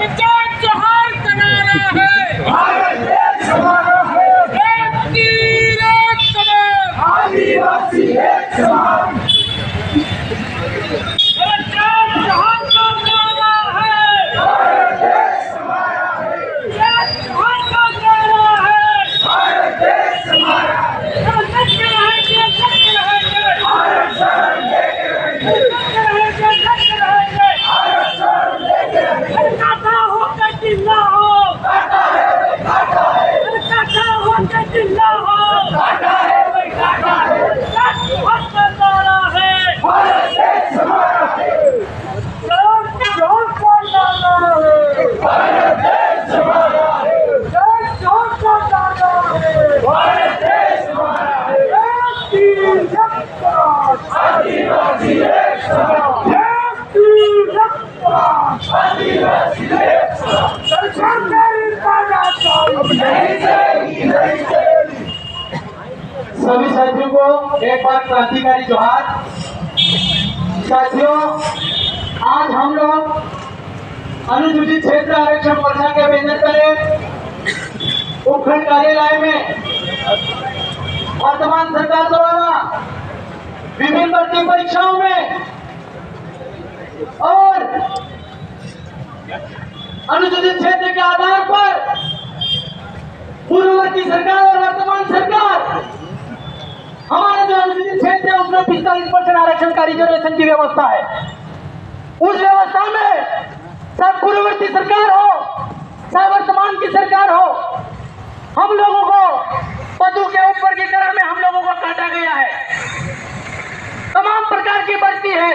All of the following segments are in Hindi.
आजाद जोहार का नारा है, भारत देश हमारा है, एक तीर एक कमान, आदिवासी एक समान। आजाद जोहार का नारा है, भारत देश हमारा है, आजाद जोहार का नारा है, भारत देश हमारा है, सत्य रहेंगे, सत्य रहेंगे, भारत शरण लेके रहेंगे, सत्य रहेंगे, सत्य रहेंगे। भारत शरण लेके रहेंगे। काटा हो के जिंदा हो, काटा है भाई काटा है, काटा हो के जिंदा हो, काटा है भाई काटा है, आजाद जोहार का नारा है, भारत देश हमारा है, आजाद जोहार का नारा है, भारत देश हमारा है, आजाद जोहार का नारा है। भारत देश हमारा है, एक तीर एक कमान, आदिवासी एक समान, एक तीर एक कमान, आदिवासी एक समान। सरकार तेरी तानाशाही नहीं चलेगी, नहीं चलेगी। सभी साथियों को एक बार क्रांतिकारी जोहार। साथियों, आज हम लोग अनुसूचित क्षेत्र आरक्षण मोर्चा के बैनर तले उपखंड कार्यालय में वर्तमान सरकार द्वारा विभिन्न भर्ती परीक्षाओं में और अनुसूचित क्षेत्र के आधार पर पूर्ववर्ती सरकार और वर्तमान सरकार हमारे जो अनुसूचित क्षेत्र है उसमें 45% आरक्षण का रिजर्वेशन की व्यवस्था है। उस व्यवस्था में चाहे पूर्ववर्ती सरकार हो चाहे वर्तमान की सरकार हो, हम लोगों को पदों के ऊपर की तरह में हम लोगों को काटा गया है। तमाम प्रकार की भर्ती है,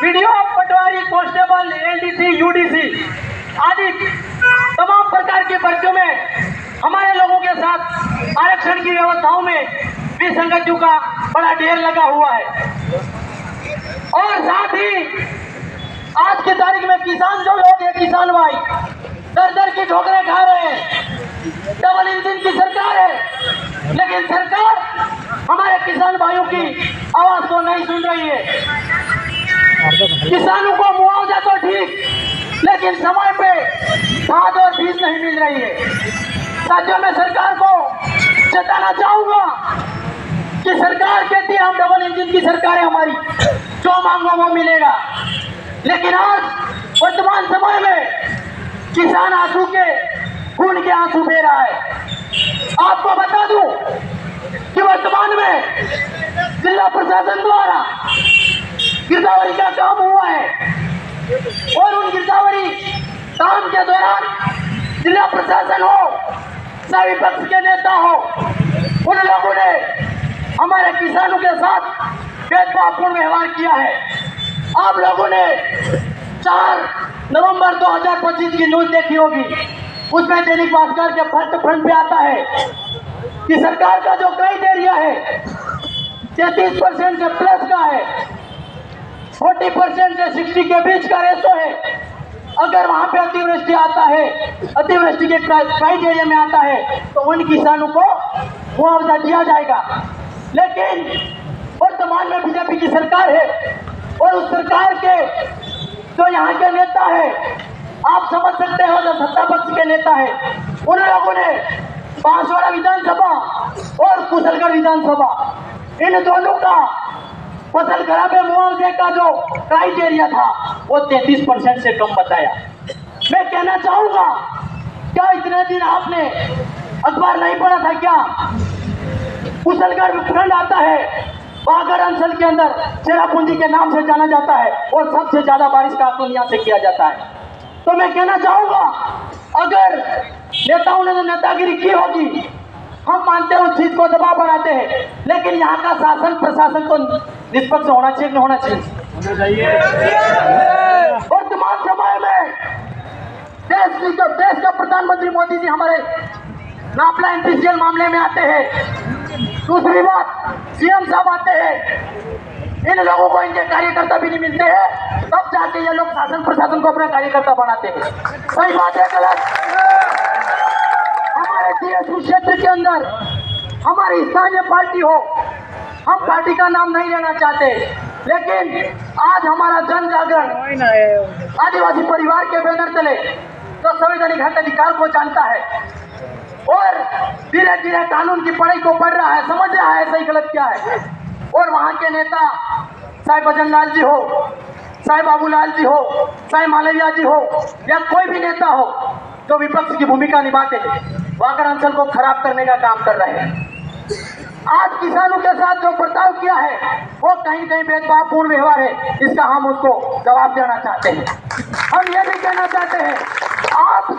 वीडियो पटवारी, कांस्टेबल, एलडीसी, यूडीसी आदि तमाम प्रकार की भर्तियों में हमारे लोगों के साथ आरक्षण की व्यवस्थाओं में विसंगतियों का बड़ा ढेर लगा हुआ है। और साथ ही आज की तारीख में किसान जो लोग हैं, किसान भाई दर दर की ठोकरें खा रहे हैं। डबल इंजन की सरकार है, लेकिन सरकार हमारे किसान भाइयों की आवाज को नहीं सुन रही है। किसानों को मुआवजा तो ठीक, लेकिन समय पे खाद और बीज नहीं मिल रही है। साथियों, मैं सरकार को चेताना चाहूंगा कि सरकार कहती है हम डबल इंजन की सरकार है हमारी, जो मांगो वो मिलेगा, लेकिन आज वर्तमान समय में किसान आंसू के खून के आंसू बह रहा है। आपको बता दूं कि वर्तमान में जिला प्रशासन द्वारा गिरदावरी का काम हुआ है और उन गिरदावरी काम के दौरान जिला प्रशासन हो चाहे विपक्ष के नेता हो, उन लोगों ने हमारे किसानों के साथ भेदभावपूर्ण व्यवहार किया है। आप लोगों ने 4 नवंबर 2025 की न्यूज देखी होगी, उसमें दैनिक भास्कर के फर्स्ट फ्रंट पे आता है कि सरकार का जो क्राइटेरिया है 33% से प्लस का है, 40% से 60 के बीच का रेशो है। अगर वहां पे अतिवृष्टि आता है, अतिवृष्टि के क्राइटेरिया में आता है, तो उन किसानों को मुआवजा दिया जाएगा। लेकिन वर्तमान में बीजेपी की सरकार है और उस सरकार के जो यहाँ के नेता है, आप समझ सकते हो जो सत्ता पक्ष के नेता है, उन लोगों ने बांसवाड़ा विधानसभा और कुशलगढ़ विधानसभा इन दोनों का फसल खराब मुआवजे का जो क्राइटेरिया था वो 33% से कम बताया। मैं कहना चाहूंगा, क्या इतने दिन आपने अखबार नहीं पढ़ा था क्या? कुशलगढ़ विखंड आता है, बागर अंचल के अंदर चेरापूंजी के नाम से जाना जाता है और सबसे ज्यादा बारिश का आकलन यहाँ से किया जाता है। तो मैं कहना चाहूंगा, अगर नेताओं ने तो नेतागिरी की होगी, हम मानते हैं उस चीज को दबाव बनाते हैं, लेकिन यहाँ का शासन प्रशासन तो निष्पक्ष होना चाहिए, नहीं होना चाहिए। वर्तमान समय में देश का प्रधानमंत्री मोदी जी हमारे नापला एनपीसीएल मामले में आते हैं। दूसरी बात, सीएम साहब आते हैं, इन लोगों को इनके कार्यकर्ता भी नहीं मिलते हैं, तब जाके ये लोग शासन प्रशासन को अपना कार्यकर्ता बनाते हैं। सही बात है, गलत? हमारे DSP क्षेत्र के अंदर हमारी स्थानीय पार्टी हो, हम पार्टी का नाम नहीं लेना चाहते, लेकिन आज हमारा जन जागरण आदिवासी परिवार के बैनर तले तो संवैधानिक हक अधिकार को जानता है और धीरे धीरे कानून की पढ़ाई को पढ़ रहा है, समझ रहा है सही गलत क्या है। और वहाँ के नेता चाहे भजन लाल जी हो, चाहे बाबूलाल जी हो, चाहे मालविया जी हो या कोई भी नेता हो जो विपक्ष की भूमिका निभाते वागड़ अंचल को खराब करने का काम कर रहे हैं। आज किसानों के साथ जो बर्ताव किया है वो कहीं कहीं भेदभावपूर्ण व्यवहार है, इसका हम उसको जवाब देना चाहते हैं। हम ये भी कहना चाहते हैं आप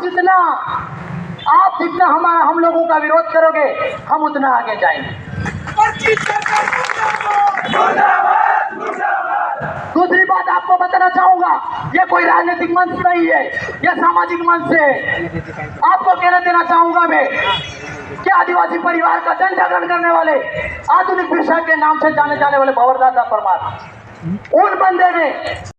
जितना हम लोगों का विरोध करोगे हम उतना आगे जाएंगे। दूसरी बात आपको बताना चाहूंगा, ये कोई राजनीतिक मंच नहीं है, ये सामाजिक मंच है। आपको कहना देना चाहूंगा मैं कि आदिवासी परिवार का जन जागरण करने वाले आधुनिक विषय के नाम से जाने जाने वाले भंवरदास परमार उन बंदे ने